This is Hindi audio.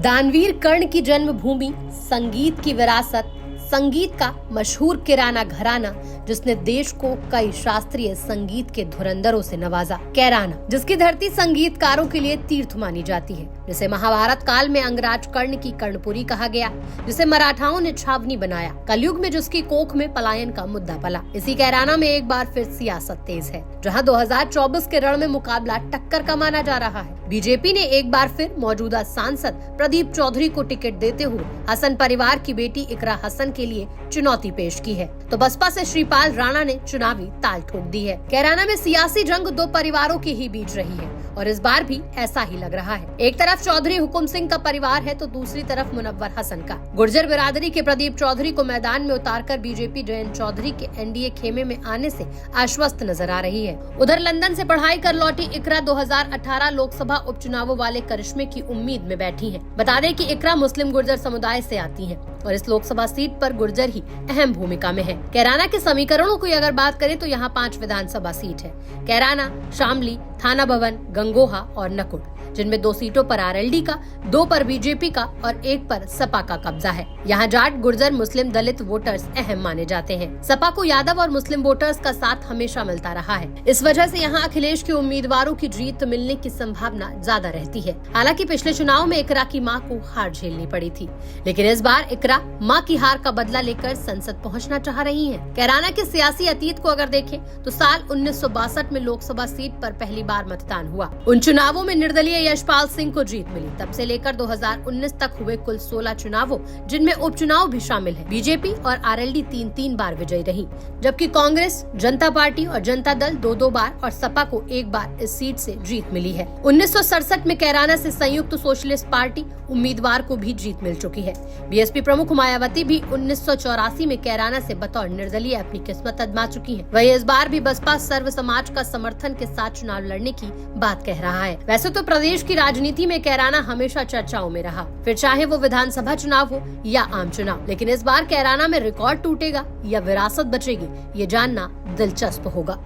दानवीर कर्ण की जन्मभूमि, संगीत की विरासत, संगीत का मशहूर किराना घराना जिसने देश को कई शास्त्रीय संगीत के धुरंधरों से नवाजा, कैराना, जिसकी धरती संगीतकारों के लिए तीर्थ मानी जाती है, जिसे महाभारत काल में अंगराज कर्ण की कर्णपुरी कहा गया, जिसे मराठाओं ने छावनी बनाया, कलयुग में जिसकी कोख में पलायन का मुद्दा पला। इसी कैराना में एक बार फिर सियासत तेज है, जहां 2024 के रण में मुकाबला टक्कर का माना जा रहा है। बीजेपी ने एक बार फिर मौजूदा सांसद प्रदीप चौधरी को टिकट देते हुए हसन परिवार की बेटी इकरा हसन के लिए चुनौती पेश की है, तो बसपा से श्रीपाल राणा ने चुनावी ताल ठोक दी है। कैराना में सियासी जंग दो परिवारों के ही बीच रही है और इस बार भी ऐसा ही लग रहा है। एक तरफ चौधरी हुकुम सिंह का परिवार है तो दूसरी तरफ मुनव्वर हसन का। गुर्जर बिरादरी के प्रदीप चौधरी को मैदान में उतारकर बीजेपी जयंत चौधरी के एनडीए खेमे में आने से आश्वस्त नजर आ रही है। उधर लंदन से पढ़ाई कर लौटी इकरा 2018 लोकसभा उपचुनावों वाले करिश्मे की उम्मीद में बैठी है। बता दें कि इकरा मुस्लिम गुर्जर समुदाय से आती है और इस लोकसभा सीट पर गुर्जर ही अहम भूमिका में है। कैराना के समीकरणों की अगर बात करें तो यहाँ 5 विधानसभा सीट है। कैराना, शामली, थाना भवन, गंगोहा और नकुड़, जिनमें 2 सीटों पर आरएलडी का, 2 पर बीजेपी का और 1 पर सपा का कब्जा है। यहाँ जाट, गुर्जर, मुस्लिम, दलित वोटर्स अहम माने जाते हैं। सपा को यादव और मुस्लिम वोटर्स का साथ हमेशा मिलता रहा है। इस वजह से यहाँ अखिलेश के उम्मीदवारों की जीत मिलने की संभावना ज्यादा रहती है। हालांकि पिछले चुनाव में इकरा की मां को हार झेलनी पड़ी थी, लेकिन इस बार इकरा मां की हार का बदला लेकर संसद पहुंचना चाह रही हैं। कैराना के सियासी अतीत को अगर देखें तो साल 1962 में लोकसभा सीट पर पहली बार मतदान हुआ। उन चुनावों में निर्दलीय यशपाल सिंह को जीत मिली। तब से लेकर 2019 तक हुए कुल 16 चुनावों, जिनमें उपचुनाव भी शामिल है, बीजेपी और आरएलडी 3-3 बार विजयी रही, जबकि कांग्रेस, जनता पार्टी और जनता दल 2-2 बार और सपा को 1 बार इस सीट से जीत मिली है। 1967 में कैराना से संयुक्त सोशलिस्ट पार्टी उम्मीदवार को भी जीत मिल चुकी है। बीएसपी प्रमुख मायावती भी 1984 में कैराना से बतौर निर्दलीय अपनी किस्मत आजमा चुकी है। वही इस बार भी बसपा सर्व समाज का समर्थन के साथ चुनाव लड़ने की बात कह रहा है। वैसे तो प्रदेश की राजनीति में कैराना हमेशा चर्चाओं में रहा, फिर चाहे वो विधानसभा चुनाव हो या आम चुनाव, लेकिन इस बार कैराना में रिकॉर्ड टूटेगा या विरासत बचेगी, ये जानना दिलचस्प होगा।